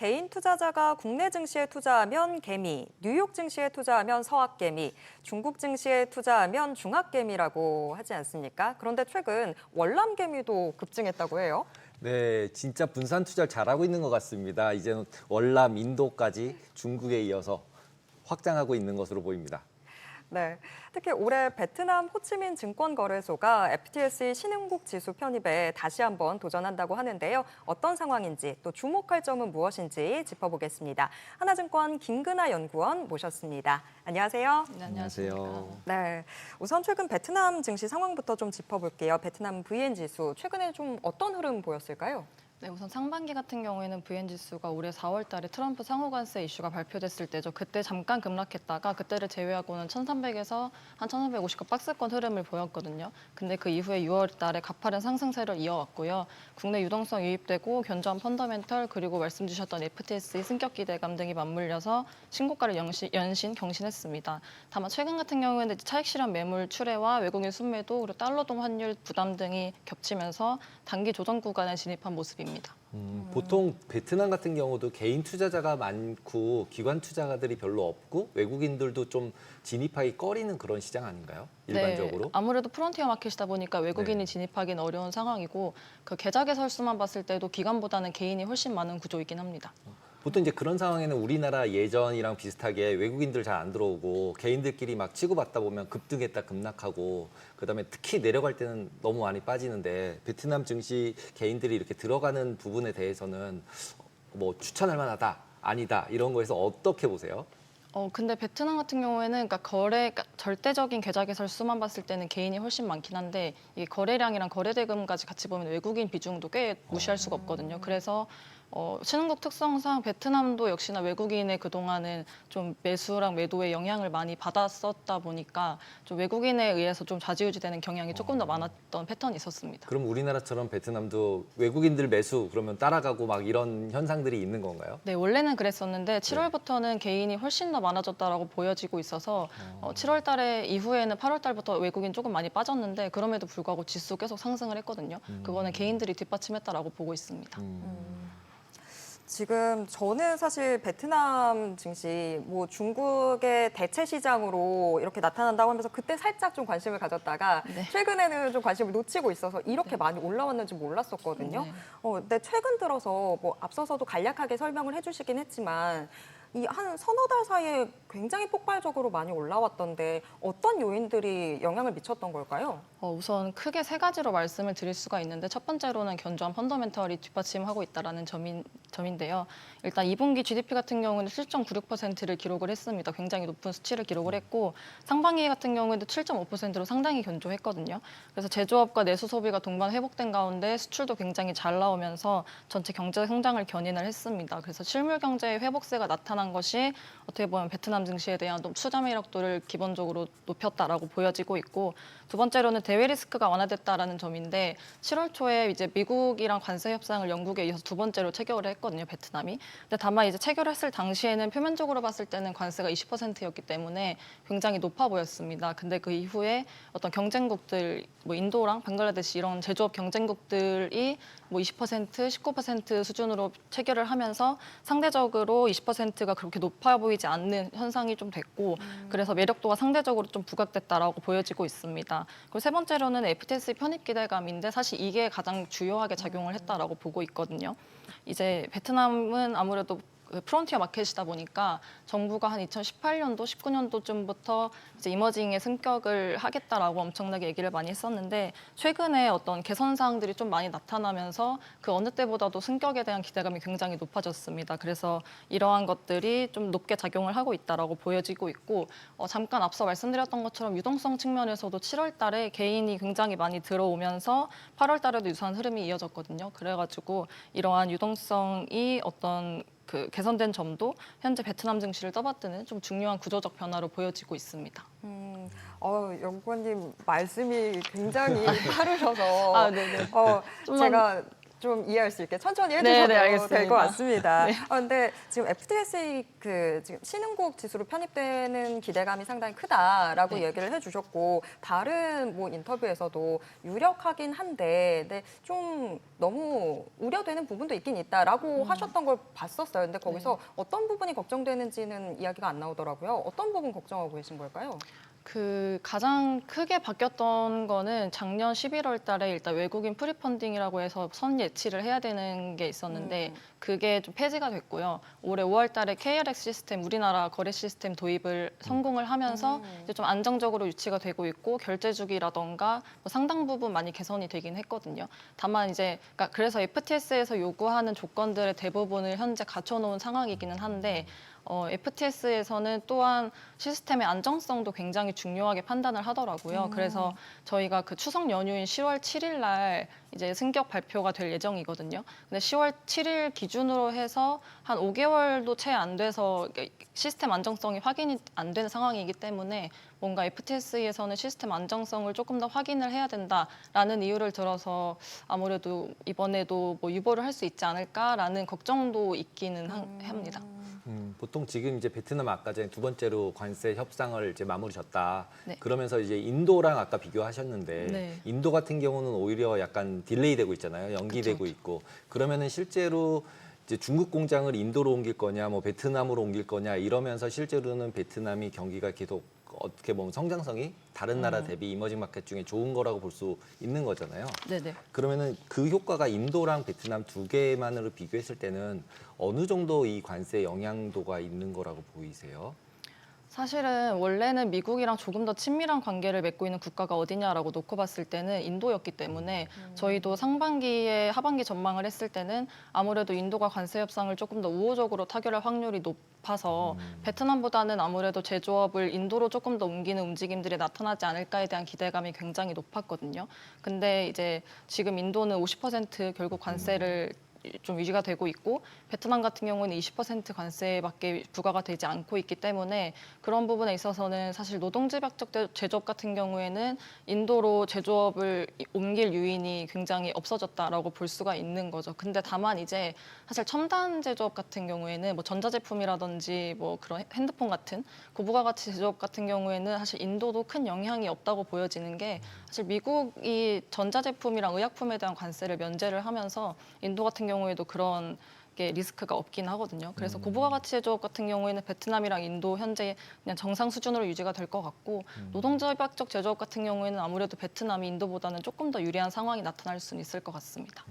개인 투자자가 국내 증시에 투자하면 개미, 뉴욕 증시에 투자하면 서학개미, 중국 증시에 투자하면 중학개미라고 하지 않습니까? 그런데 최근 월남개미도 급증했다고 해요. 네, 진짜 분산 투자를 잘하고 있는 것 같습니다. 이제는 월남, 인도까지 중국에 이어서 확장하고 있는 것으로 보입니다. 네, 특히 올해 베트남 호치민 증권거래소가 FTSE 신흥국 지수 편입에 다시 한번 도전한다고 하는데요. 어떤 상황인지 또 주목할 점은 무엇인지 짚어보겠습니다. 하나증권 김근아 연구원 모셨습니다. 안녕하세요. 네, 안녕하세요. 네, 우선 최근 베트남 증시 상황부터 좀 짚어볼게요. 베트남 VN 지수 최근에 좀 어떤 흐름 보였을까요? 네, 우선 상반기 같은 경우에는 VN 지수가 올해 4월 달에 트럼프 상호관세 이슈가 발표됐을 때죠. 그때 잠깐 급락했다가 그때를 제외하고는 1,300에서 한 1,350가 박스권 흐름을 보였거든요. 근데 그 이후에 6월 달에 가파른 상승세를 이어왔고요. 국내 유동성 유입되고 견조한 펀더멘털 그리고 말씀 주셨던 FTSE 승격 기대감 등이 맞물려서 신고가를 경신했습니다. 다만 최근 같은 경우에는 차익 실현 매물 출회와 외국인 순매도 그리고 달러동 환율 부담 등이 겹치면서 단기 조정 구간에 진입한 모습입니다. 보통 베트남 같은 경우도 개인 투자자가 많고 기관 투자가들이 별로 없고 외국인들도 좀 진입하기 꺼리는 그런 시장 아닌가요? 일반적으로? 네, 아무래도 프론티어 마켓이다 보니까 외국인이 네. 진입하기는 어려운 상황이고 그 계좌 개설수만 봤을 때도 기관보다는 개인이 훨씬 많은 구조이긴 합니다. 보통 이제 그런 상황에는 우리나라 예전이랑 비슷하게 외국인들 잘 안 들어오고 개인들끼리 막 치고받다 보면 급등했다 급락하고 그다음에 특히 내려갈 때는 너무 많이 빠지는데 베트남 증시 개인들이 이렇게 들어가는 부분에 대해서는 뭐 추천할 만하다 아니다 이런 거에서 어떻게 보세요? 근데 베트남 같은 경우에는 그러니까 절대적인 계좌 개설 수만 봤을 때는 개인이 훨씬 많긴 한데 이 거래량이랑 거래 대금까지 같이 보면 외국인 비중도 꽤 무시할 수가 없거든요. 그래서 신흥국 특성상 베트남도 역시나 외국인의 그동안은 좀 매수랑 매도의 영향을 많이 받았었다 보니까 좀 외국인에 의해서 좀 좌지우지되는 경향이 조금 더 많았던 패턴이 있었습니다. 그럼 우리나라처럼 베트남도 외국인들 매수 그러면 따라가고 막 이런 현상들이 있는 건가요? 네, 원래는 그랬었는데 7월부터는 개인이 훨씬 더 많아졌다라고 보여지고 있어서 7월 달에 이후에는 8월 달부터 외국인 조금 많이 빠졌는데 그럼에도 불구하고 지수 계속 상승을 했거든요. 그거는 개인들이 뒷받침했다라고 보고 있습니다. 지금 저는 사실 베트남 증시 뭐 중국의 대체 시장으로 이렇게 나타난다고 하면서 그때 살짝 좀 관심을 가졌다가 네. 최근에는 좀 관심을 놓치고 있어서 이렇게 많이 올라왔는지 몰랐었거든요. 네. 근데 최근 들어서 뭐 앞서서도 간략하게 설명을 해주시긴 했지만 이 한 서너 달 사이에 굉장히 폭발적으로 많이 올라왔던데 어떤 요인들이 영향을 미쳤던 걸까요? 우선 크게 세 가지로 말씀을 드릴 수가 있는데 첫 번째로는 견조한 펀더멘털이 뒷받침하고 있다는 점인데요. 일단 2분기 GDP 같은 경우는 7.96%를 기록을 했습니다. 굉장히 높은 수치를 기록을 했고 상반기 같은 경우에도 7.5%로 상당히 견조했거든요. 그래서 제조업과 내수 소비가 동반 회복된 가운데 수출도 굉장히 잘 나오면서 전체 경제 성장을 견인을 했습니다. 그래서 실물 경제의 회복세가 나타난 것이 어떻게 보면 베트남 증시에 대한 투자 매력도를 기본적으로 높였다라고 보여지고 있고 두 번째로는 대외 리스크가 완화됐다라는 점인데 7월 초에 이제 미국이랑 관세 협상을 영국에 이어서 두 번째로 체결을 했거든요, 베트남이. 근데 다만 이제 체결했을 당시에는 표면적으로 봤을 때는 관세가 20%였기 때문에 굉장히 높아 보였습니다. 근데 그 이후에 어떤 경쟁국들, 뭐 인도랑 방글라데시 이런 제조업 경쟁국들이 뭐 20%, 19% 수준으로 체결을 하면서 상대적으로 20%가 그렇게 높아 보이지 않는 현상이 좀 됐고 그래서 매력도가 상대적으로 좀 부각됐다라고 보여지고 있습니다. 그리고 세 번째로는 FTSE 편입 기대감인데 사실 이게 가장 주요하게 작용을 했다라고 보고 있거든요. 이제 베트남은 아무래도 프론티어 마켓이다 보니까 정부가 한 2018년도, 19년도쯤부터 이제 이머징의 승격을 하겠다라고 엄청나게 얘기를 많이 했었는데 최근에 어떤 개선 사항들이 좀 많이 나타나면서 그 어느 때보다도 승격에 대한 기대감이 굉장히 높아졌습니다. 그래서 이러한 것들이 좀 높게 작용을 하고 있다라고 보여지고 있고 잠깐 앞서 말씀드렸던 것처럼 유동성 측면에서도 7월 달에 개인이 굉장히 많이 들어오면서 8월 달에도 유사한 흐름이 이어졌거든요. 그래가지고 이러한 유동성이 어떤 그 개선된 점도 현재 베트남 증시를 떠받드는 좀 중요한 구조적 변화로 보여지고 있습니다. 연구원님 말씀이 굉장히 빠르셔서 네네. 제가 좀 이해할 수 있게 천천히 네, 해주셔도 네, 알겠습니다. 될 것 같습니다. 네. 근데 지금 FTSE 지금 신흥국 지수로 편입되는 기대감이 상당히 크다라고 네. 얘기를 해주셨고 다른 뭐 인터뷰에서도 유력하긴 한데 근데 좀 너무 우려되는 부분도 있긴 있다라고 하셨던 걸 봤었어요. 근데 거기서 어떤 부분이 걱정되는지는 이야기가 안 나오더라고요. 어떤 부분 걱정하고 계신 걸까요? 그 가장 크게 바뀌었던 거는 작년 11월 달에 일단 외국인 프리펀딩이라고 해서 선 예치를 해야 되는 게 있었는데 그게 좀 폐지가 됐고요. 올해 5월 달에 KRX 시스템, 우리나라 거래 시스템 도입을 성공을 하면서 이제 좀 안정적으로 유치가 되고 있고 결제 주기라던가 뭐 상당 부분 많이 개선이 되긴 했거든요. 다만 이제 그러니까 그래서 FTS에서 요구하는 조건들의 대부분을 현재 갖춰놓은 상황이기는 한데 FTS에서는 또한 시스템의 안정성도 굉장히 중요하게 판단을 하더라고요. 그래서 저희가 그 추석 연휴인 10월 7일 날 이제 승격 발표가 될 예정이거든요. 근데 10월 7일 기준으로 해서 한 5개월도 채 안 돼서 시스템 안정성이 확인이 안 되는 상황이기 때문에 뭔가 FTS에서는 시스템 안정성을 조금 더 확인을 해야 된다라는 이유를 들어서 아무래도 이번에도 뭐 유보를 할 수 있지 않을까라는 걱정도 있기는 합니다. 보통 지금 이제 베트남 아까 전에 두 번째로 관세 협상을 이제 마무리 졌다. 네. 그러면서 이제 인도랑 아까 비교하셨는데 네. 인도 같은 경우는 오히려 약간 딜레이되고 있잖아요. 연기되고 있고. 그러면은 실제로 이제 중국 공장을 인도로 옮길 거냐, 뭐 베트남으로 옮길 거냐 이러면서 실제로는 베트남이 경기가 계속 어떻게 보면 성장성이 다른 나라 대비 이머징 마켓 중에 좋은 거라고 볼 수 있는 거잖아요. 네네. 그러면은 그 효과가 인도랑 베트남 두 개만으로 비교했을 때는 어느 정도 이 관세 영향도가 있는 거라고 보이세요? 사실은 원래는 미국이랑 조금 더 친밀한 관계를 맺고 있는 국가가 어디냐라고 놓고 봤을 때는 인도였기 때문에 저희도 상반기에 하반기 전망을 했을 때는 아무래도 인도가 관세 협상을 조금 더 우호적으로 타결할 확률이 높아서 베트남보다는 아무래도 제조업을 인도로 조금 더 옮기는 움직임들이 나타나지 않을까에 대한 기대감이 굉장히 높았거든요. 근데 이제 지금 인도는 50% 결국 관세를 좀 유지가 되고 있고 베트남 같은 경우는 20% 관세밖에 부과가 되지 않고 있기 때문에 그런 부분에 있어서는 사실 노동집약적 제조업 같은 경우에는 인도로 제조업을 옮길 요인이 굉장히 없어졌다라고 볼 수가 있는 거죠. 근데 다만 이제 사실 첨단 제조업 같은 경우에는 뭐 전자제품이라든지 뭐 그런 핸드폰 같은 고부가가치 제조업 같은 경우에는 사실 인도도 큰 영향이 없다고 보여지는 게 사실 미국이 전자제품이랑 의약품에 대한 관세를 면제를 하면서 인도 같은 경우에도 그런 게 리스크가 없긴 하거든요. 그래서 고부가가치 제조업 같은 경우에는 베트남이랑 인도 현재 그냥 정상 수준으로 유지가 될 것 같고 노동집약적 제조업 같은 경우에는 아무래도 베트남이 인도보다는 조금 더 유리한 상황이 나타날 수는 있을 것 같습니다.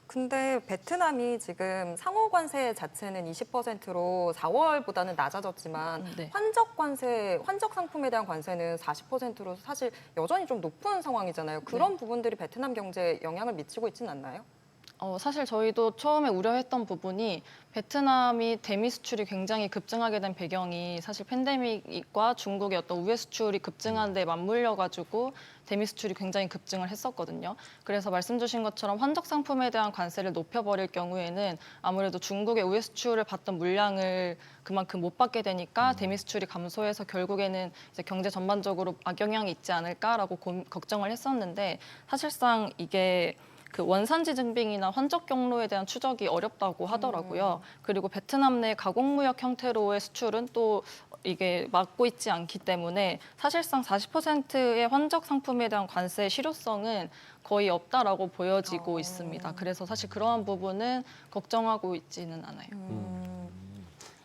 근데 베트남이 지금 상호 관세 자체는 20%로 4월보다는 낮아졌지만 네. 환적 상품에 대한 관세는 40%로 사실 여전히 좀 높은 상황이잖아요. 그런 부분들이 베트남 경제에 영향을 미치고 있지는 않나요? 사실 저희도 처음에 우려했던 부분이 베트남이 대미 수출이 굉장히 급증하게 된 배경이 사실 팬데믹과 중국의 어떤 우회 수출이 급증한 데 맞물려 가지고 대미 수출이 굉장히 급증을 했었거든요. 그래서 말씀 주신 것처럼 환적 상품에 대한 관세를 높여버릴 경우에는 아무래도 중국의 우회 수출을 받던 물량을 그만큼 못 받게 되니까 대미 수출이 감소해서 결국에는 이제 경제 전반적으로 악영향이 있지 않을까라고 걱정을 했었는데 사실상 이게 그 원산지 증빙이나 환적 경로에 대한 추적이 어렵다고 하더라고요. 그리고 베트남 내 가공무역 형태로의 수출은 또 이게 막고 있지 않기 때문에 사실상 40%의 환적 상품에 대한 관세 실효성은 거의 없다라고 보여지고 있습니다. 그래서 사실 그러한 부분은 걱정하고 있지는 않아요.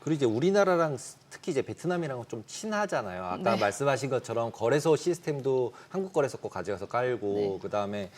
그리고 이제 우리나라랑 특히 이제 베트남이랑 좀 친하잖아요. 아까 네. 말씀하신 것처럼 거래소 시스템도 한국 거래소 거 가져가서 깔고 네. 그다음에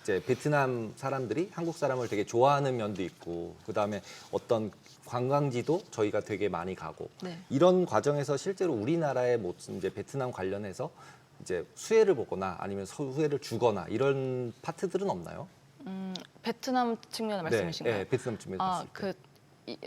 이제 베트남 사람들이 한국 사람을 되게 좋아하는 면도 있고 그다음에 어떤 관광지도 저희가 되게 많이 가고 네. 이런 과정에서 실제로 우리나라의 뭐 이제 베트남 관련해서 이제 수혜를 보거나 아니면 수혜를 주거나 이런 파트들은 없나요? 베트남 측면의 말씀이신가요? 네, 베트남 측면에서 봤을 때.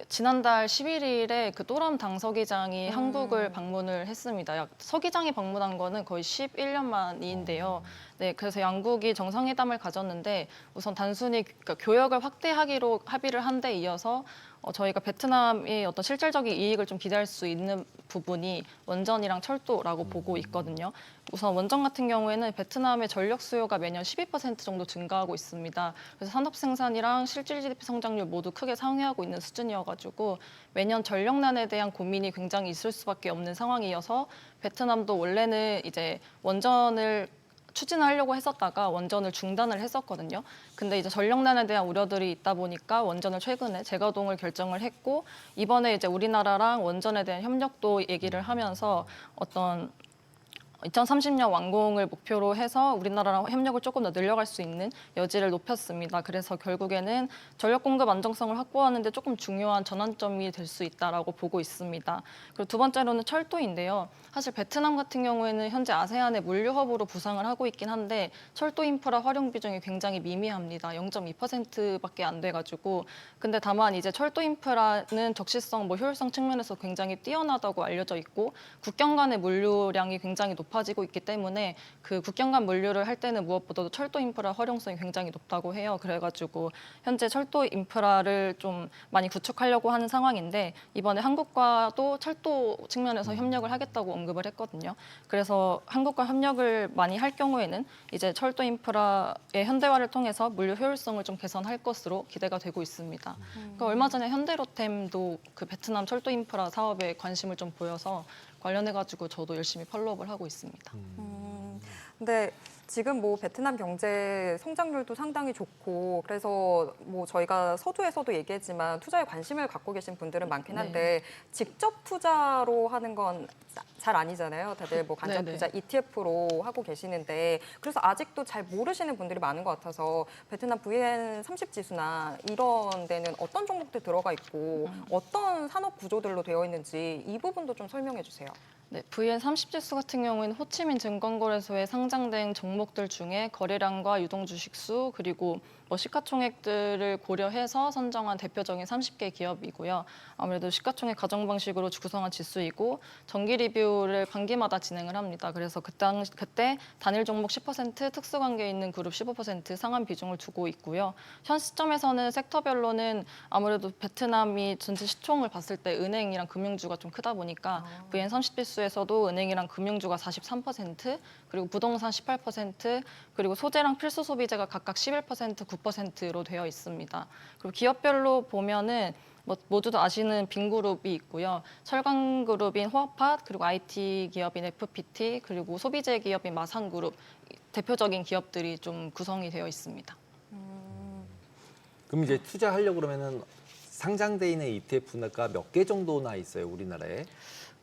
지난달 11일에 그 또람 당 서기장이 한국을 방문을 했습니다. 서 기장이 방문한 거는 거의 11년 만인데요. 네, 그래서 양국이 정상회담을 가졌는데 우선 단순히 그러니까 교역을 확대하기로 합의를 한 데 이어서 저희가 베트남의 어떤 실질적인 이익을 좀 기대할 수 있는 부분이 원전이랑 철도라고 보고 있거든요. 우선 원전 같은 경우에는 베트남의 전력 수요가 매년 12% 정도 증가하고 있습니다. 그래서 산업 생산이랑 실질 GDP 성장률 모두 크게 상회하고 있는 수준이어가지고 매년 전력난에 대한 고민이 굉장히 있을 수밖에 없는 상황이어서 베트남도 원래는 이제 원전을 추진하려고 했었다가 원전을 중단을 했었거든요. 근데 이제 전력난에 대한 우려들이 있다 보니까 원전을 최근에 재가동을 결정을 했고 이번에 이제 우리나라랑 원전에 대한 협력도 얘기를 하면서 어떤 2030년 완공을 목표로 해서 우리나라랑 협력을 조금 더 늘려갈 수 있는 여지를 높였습니다. 그래서 결국에는 전력 공급 안정성을 확보하는 데 조금 중요한 전환점이 될 수 있다라고 보고 있습니다. 그리고 두 번째로는 철도인데요. 사실 베트남 같은 경우에는 현재 아세안의 물류 허브로 부상을 하고 있긴 한데 철도 인프라 활용 비중이 굉장히 미미합니다. 0.2%밖에 안 돼가지고 근데 다만 이제 철도 인프라는 적시성, 효율성 측면에서 굉장히 뛰어나다고 알려져 있고 국경 간의 물류량이 굉장히 높아지고 있기 때문에 그 국경 간 물류를 할 때는 무엇보다도 철도 인프라 활용성이 굉장히 높다고 해요. 그래가지고 현재 철도 인프라를 좀 많이 구축하려고 하는 상황인데 이번에 한국과도 철도 측면에서 협력을 하겠다고 언급을 했거든요. 그래서 한국과 협력을 많이 할 경우에는 이제 철도 인프라의 현대화를 통해서 물류 효율성을 좀 개선할 것으로 기대가 되고 있습니다. 그러니까 얼마 전에 현대로템도 그 베트남 철도 인프라 사업에 관심을 좀 보여서 관련해가지고 저도 열심히 팔로우업을 하고 있습니다. 근데 지금 뭐 베트남 경제 성장률도 상당히 좋고 그래서 뭐 저희가 서두에서도 얘기했지만 투자에 관심을 갖고 계신 분들은 많긴 한데 직접 투자로 하는 건 잘 아니잖아요. 다들 뭐 간접 네네. 투자 ETF로 하고 계시는데 그래서 아직도 잘 모르시는 분들이 많은 것 같아서 베트남 VN30 지수나 이런 데는 어떤 종목들 들어가 있고 어떤 산업 구조들로 되어 있는지 이 부분도 좀 설명해 주세요. 네, VN30 지수 같은 경우에는 호치민 증권거래소에 상장된 종목들 중에 거래량과 유동 주식수 그리고 시가총액들을 고려해서 선정한 대표적인 30개 기업이고요. 아무래도 시가총액 가정 방식으로 구성한 지수이고 정기 리뷰를 반기마다 진행을 합니다. 그래서 그때 단일 종목 10%, 특수관계 있는 그룹 15% 상한 비중을 두고 있고요. 현 시점에서는 섹터별로는 아무래도 베트남이 전체 시총을 봤을 때 은행이랑 금융주가 좀 크다 보니까 VN30 지수에서도 은행이랑 금융주가 43%, 그리고 부동산 18%, 그리고 소재랑 필수 소비재가 각각 11%, 9%로 되어 있습니다. 그리고 기업별로 보면은 모두도 아시는 빈그룹이 있고요. 철강그룹인 호화팟, 그리고 IT 기업인 FPT, 그리고 소비재 기업인 마산그룹 대표적인 기업들이 좀 구성이 되어 있습니다. 그럼 이제 투자하려고 그러면은 상장돼 있는 ETF가 몇 개 정도나 있어요, 우리나라에?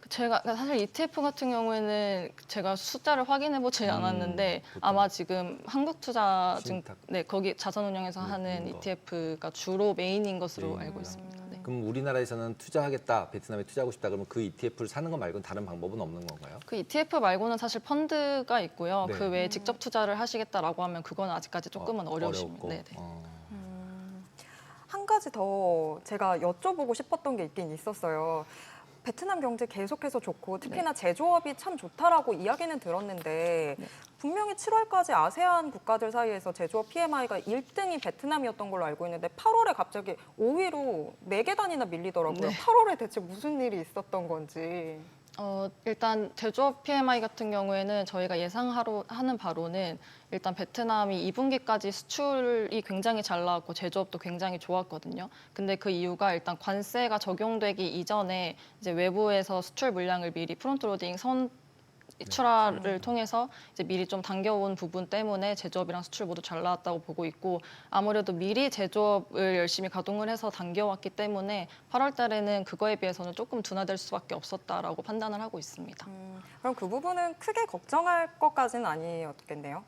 그러니까 사실 ETF 같은 경우에는 제가 숫자를 확인해보지 않았는데 보통. 아마 지금 한국투자증 신탁. 네 거기 자산운용에서 하는 거. ETF가 주로 메인인 것으로 메인인 알고 거야. 있습니다. 네. 그럼 우리나라에서는 투자하겠다, 베트남에 투자하고 싶다 그러면 그 ETF를 사는 거 말고는 다른 방법은 없는 건가요? 그 ETF 말고는 사실 펀드가 있고요. 네. 그 외에 직접 투자를 하시겠다라고 하면 그거는 아직까지 조금은 어려우십니다. 어렵고. 네. 한 가지 더 제가 여쭤보고 싶었던 게 있긴 있었어요. 베트남 경제 계속해서 좋고 특히나 제조업이 참 좋다라고 이야기는 들었는데 분명히 7월까지 아세안 국가들 사이에서 제조업 PMI가 1등이 베트남이었던 걸로 알고 있는데 8월에 갑자기 5위로 4계단이나 밀리더라고요. 네. 8월에 대체 무슨 일이 있었던 건지. 일단 제조업 PMI 같은 경우에는 저희가 예상하는 바로는 일단 베트남이 2분기까지 수출이 굉장히 잘 나왔고 제조업도 굉장히 좋았거든요. 근데 그 이유가 일단 관세가 적용되기 이전에 이제 외부에서 수출 물량을 미리 프론트로딩 출하를 통해서 이제 미리 좀 당겨온 부분 때문에 제조업이랑 수출 모두 잘 나왔다고 보고 있고 아무래도 미리 제조업을 열심히 가동을 해서 당겨왔기 때문에 8월 달에는 그거에 비해서는 조금 둔화될 수밖에 없었다라고 판단을 하고 있습니다. 그럼 그 부분은 크게 걱정할 것까지는 아니었겠네요.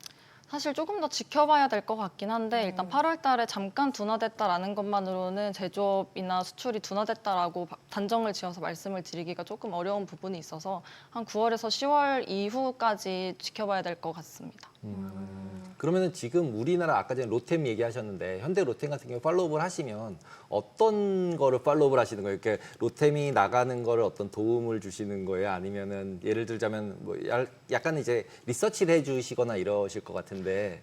사실 조금 더 지켜봐야 될 것 같긴 한데 일단 8월 달에 잠깐 둔화됐다라는 것만으로는 제조업이나 수출이 둔화됐다라고 단정을 지어서 말씀을 드리기가 조금 어려운 부분이 있어서 한 9월에서 10월 이후까지 지켜봐야 될 것 같습니다. 그러면은 지금 우리나라 아까 전에 로템 얘기하셨는데 현대 로템 같은 경우 팔로우업을 하시면 어떤 거를 팔로우업을 하시는 거예요? 이렇게 로템이 나가는 거를 어떤 도움을 주시는 거예요? 아니면은 예를 들자면 뭐 약간 이제 리서치를 해주시거나 이러실 것 같은데.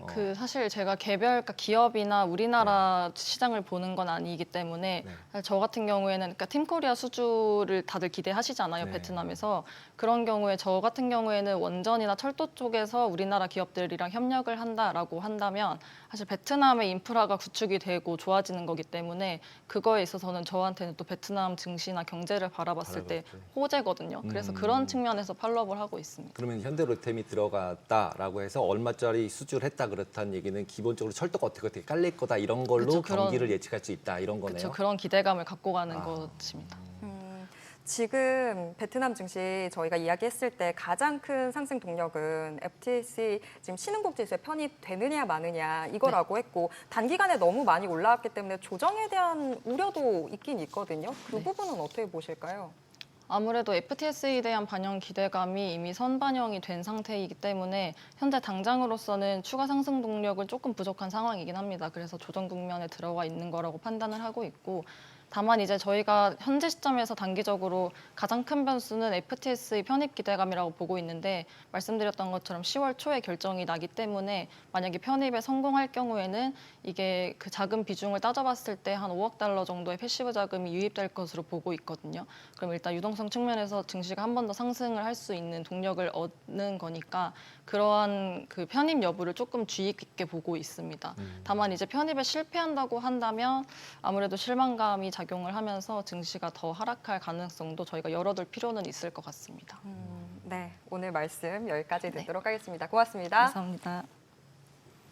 그 사실 제가 개별 그러니까 기업이나 우리나라 시장을 보는 건 아니기 때문에 네. 사실 저 같은 경우에는 그러니까 팀코리아 수주를 다들 기대하시잖아요. 네. 베트남에서. 그런 경우에 저 같은 경우에는 원전이나 철도 쪽에서 우리나라 기업들이랑 협력을 한다라고 한다면 사실 베트남의 인프라가 구축이 되고 좋아지는 거기 때문에 그거에 있어서는 저한테는 또 베트남 증시나 경제를 바라봤을 때 바라봤을 때. 호재거든요. 그래서 그런 측면에서 팔로업을 하고 있습니다. 그러면 현대 로템이 들어갔다라고 해서 얼마짜리 수주를 했다 그렇다는 얘기는 기본적으로 철도가 어떻게 깔릴 거다 이런 걸로 그쵸, 그런- 경기를 예측할 수 있다 이런 거네요. 그렇죠. 그런 기대감을 갖고 가는 아. 것입니다. 지금 베트남 증시 저희가 이야기했을 때 가장 큰 상승 동력은 FTSE 지금 신흥국 지수에 편입되느냐 마느냐 이거라고 했고 단기간에 너무 많이 올라왔기 때문에 조정에 대한 우려도 있긴 있거든요. 그 부분은 어떻게 보실까요? 아무래도 FTSE에 대한 반영 기대감이 이미 선반영이 된 상태이기 때문에 현재 당장으로서는 추가 상승 동력은 조금 부족한 상황이긴 합니다. 그래서 조정 국면에 들어가 있는 거라고 판단을 하고 있고 다만 이제 저희가 현재 시점에서 단기적으로 가장 큰 변수는 FTSE 편입 기대감이라고 보고 있는데 말씀드렸던 것처럼 10월 초에 결정이 나기 때문에 만약에 편입에 성공할 경우에는 이게 그 자금 비중을 따져봤을 때 한 5억 달러 정도의 패시브 자금이 유입될 것으로 보고 있거든요. 그럼 일단 유동성 측면에서 증시가 한 번 더 상승을 할 수 있는 동력을 얻는 거니까 그러한 그 편입 여부를 조금 주의 깊게 보고 있습니다. 다만 이제 편입에 실패한다고 한다면 아무래도 실망감이 작용을 하면서 증시가 더 하락할 가능성도 저희가 열어둘 필요는 있을 것 같습니다. 네, 오늘 말씀 여기까지 듣도록 하겠습니다. 고맙습니다. 감사합니다.